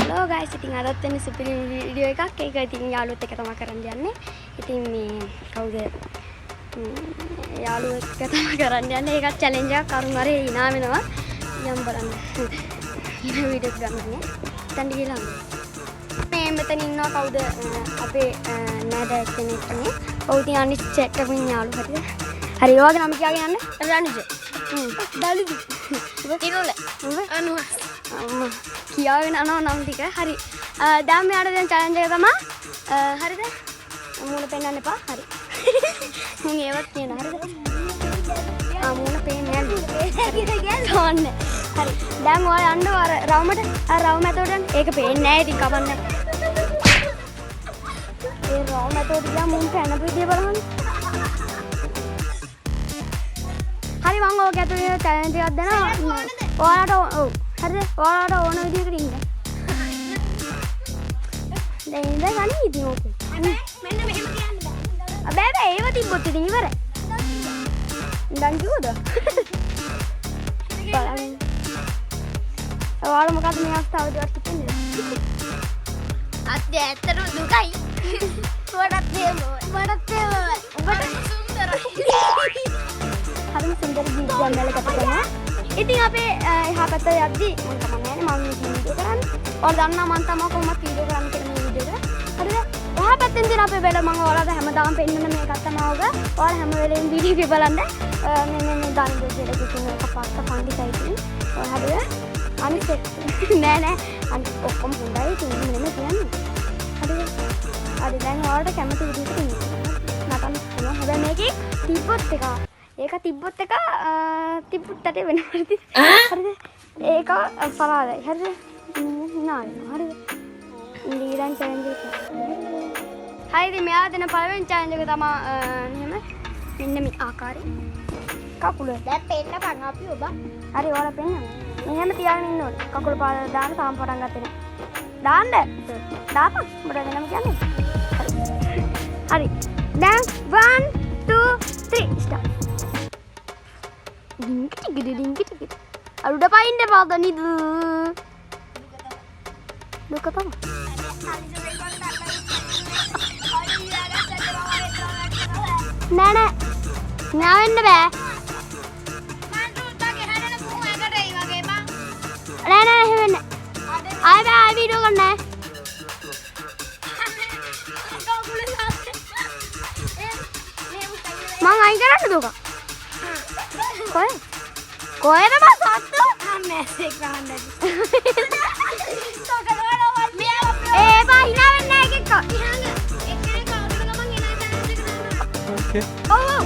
Hello guys ඉතින් අදත් වෙන සුපිරි වීඩියෝ එකක් ඒක ඉතින් යාළුවොත් එක්ක තමයි කරන්න යන්නේ. ඉතින් මේ කවුද යාළුවෝ එක්ක තමයි කරන්න යන්නේ. ඒකත් චැලෙන්ජ් එකක් කරුණ හරි hina වෙනවා. යම් බලන්න. ඊට වීඩියෝ ගන්නනේ. දැන් ගිහලා මේ මෙතන ඉන්නවා කවුද අපේ නෑදෑ කෙනෙක් ඉන්නේ. ඔව් ඉතින් අනිත් චැට් එකකින් යාළුවෝ හරිද? හරි ඔයාගේ නම කියාගෙන යන්න. දනුජ. දලුදි. ඉතින් අනුව කියාගෙන යනවා නම් ටික හරි දැන් මෙයාට දැන් චැලෙන්ජ් එක තමයි හරිද මූණ පෙන්නන්න එපා හරි මම ඒවත් කියන හරිද මූණ පෙන්නන්නේ නැහැ හරි දැන් ඔයා යන්න අර රවුමට අර රවුම ඇතුලට ඒක පේන්නේ නැහැ ඉතින් කවන්න ඒ රවුම ඇතුලට ගියා මූණ පෙන්නපු විදිය බලන්න හරි මම ඔය ඇතුලේ චැලෙන්ජ් එකක් දෙනවා ඔයාලට ඔව් හරිද ඔයාලට ඕන විදිහකට ඉන්න දැන් ඉඳ ගන්න ඉතින් ඕකේ මෙන්න මෙහෙම කියන්න බෑ බෑ ඒව තිබ්බොත් ඉතින් ඉවරයි දැන් කිව්වද බලන්න ඔයාලා මොකද මේ අවස්ථාවේදී වත් හිතන්නේ අත්‍ය ඇත්තටම දුකයි වඩත් ඔබට සුන්දරයි හරිම සුන්දර ජීවිතයක් ගත කරනවා ඉතින් අපේ එහා පැත්තේ යද්දි මම තමයි මම වීඩියෝ කරන්නේ. ඔයාලා දන්නා මම තමයි කොහොමද වීඩියෝ කරන්න කියලා මේ වීඩියෝ එක. හරිද? එහා පැත්තෙන් තියෙන අපේ බෙල මම ඔයාලට හැමදාම පෙන්නන මේකක් තමයි ඔයග. ඔයාලා හැම වෙලේම වීඩියෝ එක බලන්න. මේ ගාන දෙයක් කියන කපක්ක පන්දිතයි තියෙන්නේ. ඔයාලා හරිද? අනිත් නෑ අනිත් ඔක්කොම හොඳයි තියෙන්නේ නෙමෙයි කියන්නේ. හරිද? හරි දැන් ඔයාලට කැමති විදිහට ඉන්න. නටන්න පුළුවන්. හැබැයි මේකේ තිබ්බොත් එක ඒක තිබ්බොත් එක තිබ්බුත් ඇටේ වෙනවා හරිද ඒක පරාදයි හරිද නායි හරිද ඉන්දිරන් චැලෙන්ජ් එක හරිද මෙයා දෙන පළවෙනි චැලෙන්ජ් එක තමයි මෙහෙම මෙන්න මේ ආකාරයෙන් කකුල දැන් පෙන්න පන් අපි ඔබ හරි ඔයාලා පෙන්න මෙහෙම තියාගෙන ඉන්න ඕනේ කකුල පාද දාන්න තාම පටන් ගත්තේ නෑ දාන්න දාපන් උඹට වෙනම කියන්නේ හරි දැන් 1 2 3 start Dingkit. Aduh udah pain deh Pak Tony tuh. Duh ketemu. Nenek. Ngawen deh be. Nenek nenek. Ayo be ayo video kan nih. Mang aing kan tuh kak. කොහෙද මසත්තු මැස්සෙක් ගහන්න ඒ බා hina වෙන්නේ නැහැ එකෙක් ඉහඟ එක්කෙනෙක් කවුරුද ගමන් එන challenge එක කරනවා ඕකේ ඔව්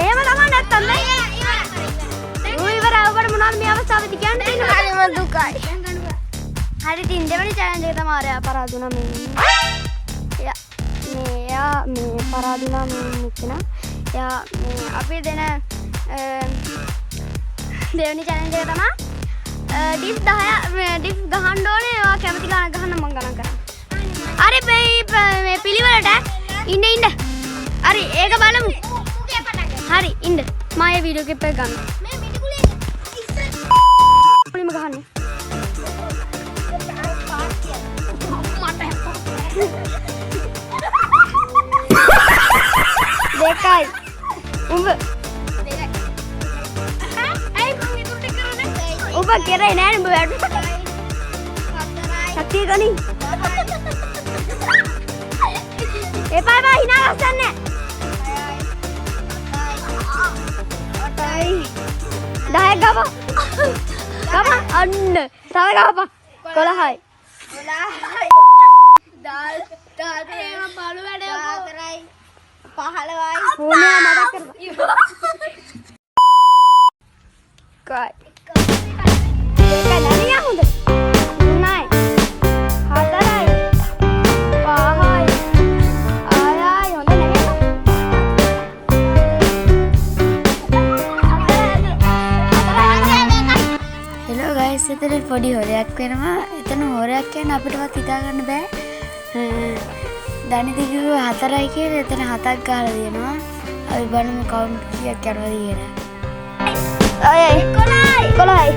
එහෙම තමයි නැත්තම් නේ ඉවරයි ඔබට මොනවද මේ අවස්ථාවේදී කියන්න තියෙන්නේ හරිම දුකයි හරි ඉතින් දෙවෙනි challenge එක තමයි ආරයා පරාදුනා මේ මේ පරාදුනා මේ මෙතන යා මේ අපි දෙන දෙවෙනි චැලෙන්ජ් එක තමයි ඩිස් 10 ඩිස් ගහන්න ඕනේ ඔයා කැමති ගාන ගහන්න මම ගණන් කරා හරි මේ පිළිවෙලට ඉන්න හරි ඒක බලමු හරි ඉන්න මම මේ වීඩියෝ ක්ලිප් එක ගන්න මේ මිටිකුලේ ඉස්සර මුලින්ම ගහන්නේ දෙකයි උඹ උඹ කරේ නෑ උඹ වැඩ ශක්තිය ගනි එපා බා hina ගස්සන්න අටයි 10 ගම අන්න තව ගහපන් 11යි දාල් ඒම බලු වැඩ 4යි 15යි ඕනේ මතක් කරපන් කයි ඒක නෑ හොඳ 9 4යි 5යි ආයයි හොඳ නෙමෙයි හෙලෝ ගයිස් එතන පොඩි හොරයක් වෙනවා එතන හොරයක් කියන්නේ අපිටවත් හිතා ගන්න බෑ දනිත කිව්ව 4යි කියලා එතන 7ක් ගහලා දෙනවා. අපි බලමු කවුන්ට් කීයක් යනවද කියලා. 11යි 11යි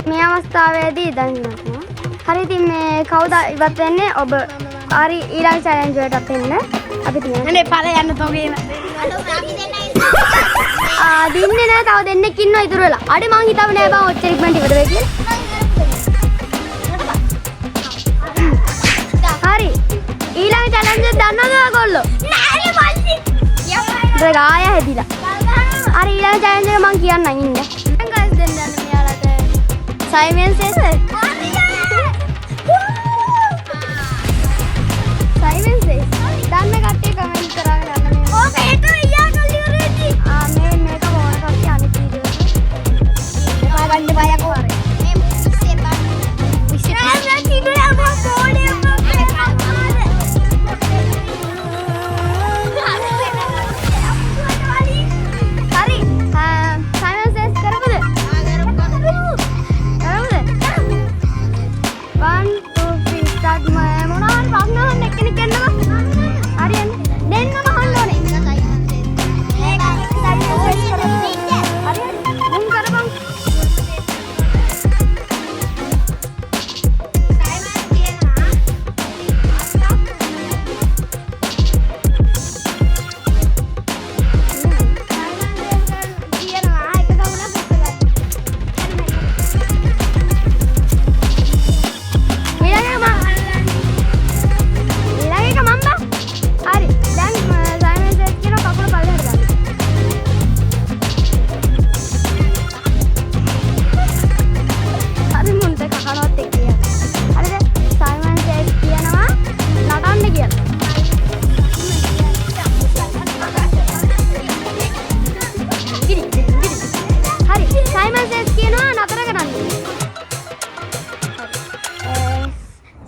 මේ අවස්ථාවේදී දන්නවා. හරි ඉතින් මේ කවුද ඉවත් වෙන්නේ? ඔබ හරි ඊළඟ චැලන්ජ් වලටත් එන්න. අපි තියෙනවා. නේ ඵල යන්න තෝගේ. දින්නේ නෑ තව දෙන්නෙක් ඉන්නවා ඉතුරු වෙලා. අඩේ මං හිතාවේ නෑ බං ඔච්චර ඉක්මනට ඉවර වෙයි කියලා. හරි. ඊළඟ චැලන්ජ් එක දන්නවද ඔයගොල්ලෝ? නෑ මල්ලි. ඒක ආය හැදිලා. හරි ඊළඟ චැලන්ජ් එක මං කියන්නම් ඉන්න. දැන් ගයිස් දෙන්න යන්න මෙයාලට. සයිමන් සේස්. සයිමන් සේස්. දන්න කට්ටිය කමෙන්ට් කරගෙන යන්න මේ. ඕක ඒක ඊයා කල්ලි වරේදී. මේක ඕන කට්ටිය අනිත් වීඩියෝ එක. එපා ගන්න බයක් වරේ. මේ විශ්සේ බා. විශ්සේ. නෑ කිඩුවේ අපෝ ෆෝනේ අපෝ.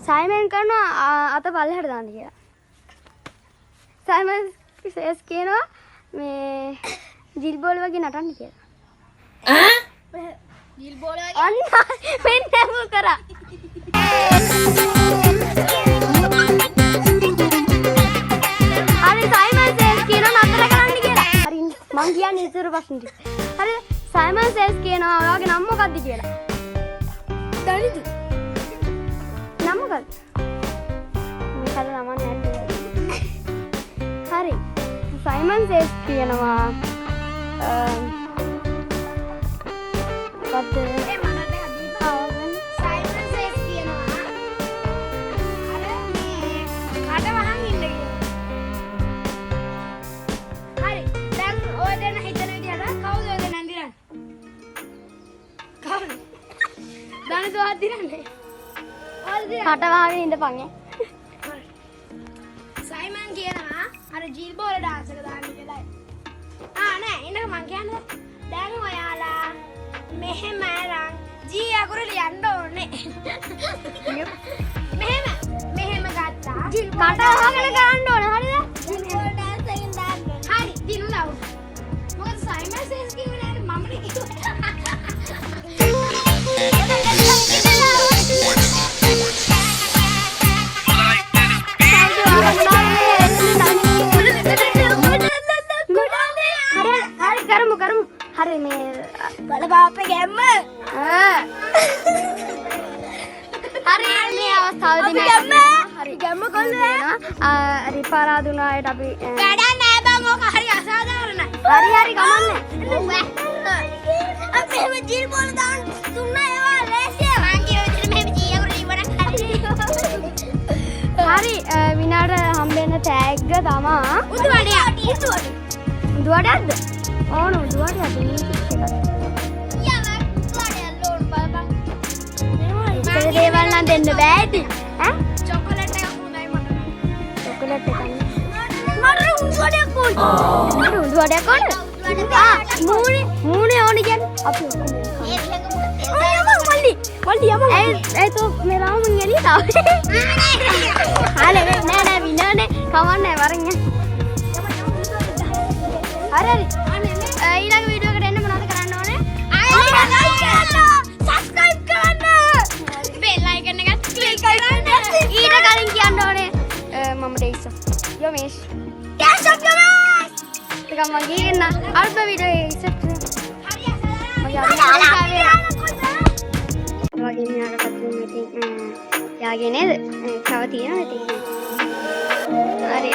සයිමන් කරනවා අත පල්ලෙහාට දාන්න කියලා. සයිමන් සේස් කියනවා මේ ජිල් බෝල් වගේ නටන්න කියලා. ජිල් බෝල් වගේ අන්න මෙන්න මු කරා. හරි සයිමන් සේස් කියනවා නතර කරන්න කියලා. හරි මං කියන්නේ ඉතුරු ප්‍රශ්න ටික. හරි සයිමන් සේස් කියනවා ඔයාගේ නම මොකක්ද කියලා. දනිද? නම මොකක්ද? මේකද නම නැහැ. හරි. සයිමන් සේස් කියනවා මොකක්ද? ඒ මනට හදීපා. සයිමන් සේස් කියනවා අර මේ කඩ වහන් ඉන්න කියලා. හරි. දැන් ඔය දෙන්න හිතන විදිහට කවුද ඔය දෙන්න අඳිරන්නේ? කවුද? දනිද අඳිරන්නේ? කට වහගෙන ඉඳපන් ඈ. සයිමන් කියනවා අර ජීල් බෝල ඩාන්ස් එක දාන්න කියලා. නෑ ඉන්නක මං කියන්නේ. දැන් ඔයාලා මෙහෙම අරන් ජී අකුර ලියන්න ඕනේ. මෙහෙම ගත්තා. කට වහගෙන ගන්න ඕනේ. හරිද? ජීල් බෝල ඩාන්ස් එකෙන් දාන්න. හරි දිනු දාමු. මොකද සයිමන් සේස් කිව්වේ නෑ මමනේ කිව්වා. කරමු හරි මේ බලපාපේ ගැම්ම හරි මේ අවස්ථාවේදී හරි ගැම්ම කොල්ලේ රිපාරාදුනායට අපි වැඩක් නෑ බං ඕක හරි අසාධාරණයි හරි ගමන්නේ අපි මේ ජීල් බෝල දාන්න තුන්න ඒවා ලේසිය මං කියන විදිහට මෙහෙම ජී අකුරු ලිව්වනම් හරි විනාඩ හම්බෙන්න ටැග් තමා උඩුවඩයක්ද ඕන උඩුවඩයක් මේක දේවල් නම් දෙන්න බෑ ඉතින් ඈ චොකලට් එකක් හොඳයි මට චොකලට් එකක් මට උඩුවඩයක් ඕන මට උඩුවඩයක් ඕන මූණේ ඕන කියන්නේ අපි මල්ලි ඒ તો मेरा मन එළිය තාව නෑ විනෝනේ කවන්නේ වරන් හරි ඊළඟ වීඩියෝ එකට එන්න මොනවද කරන්න ඕනේ යොමේෂ්. කැෂප් යොමේෂ්. ටිකක් මගේ එන්න අර්ධ වීඩියෝ එක ඉස්සෙත්. මගේ මෙයාට පත්තුන් ඉතින් යාගේ නේද? තව තියෙනවා ඉතින්. හරි.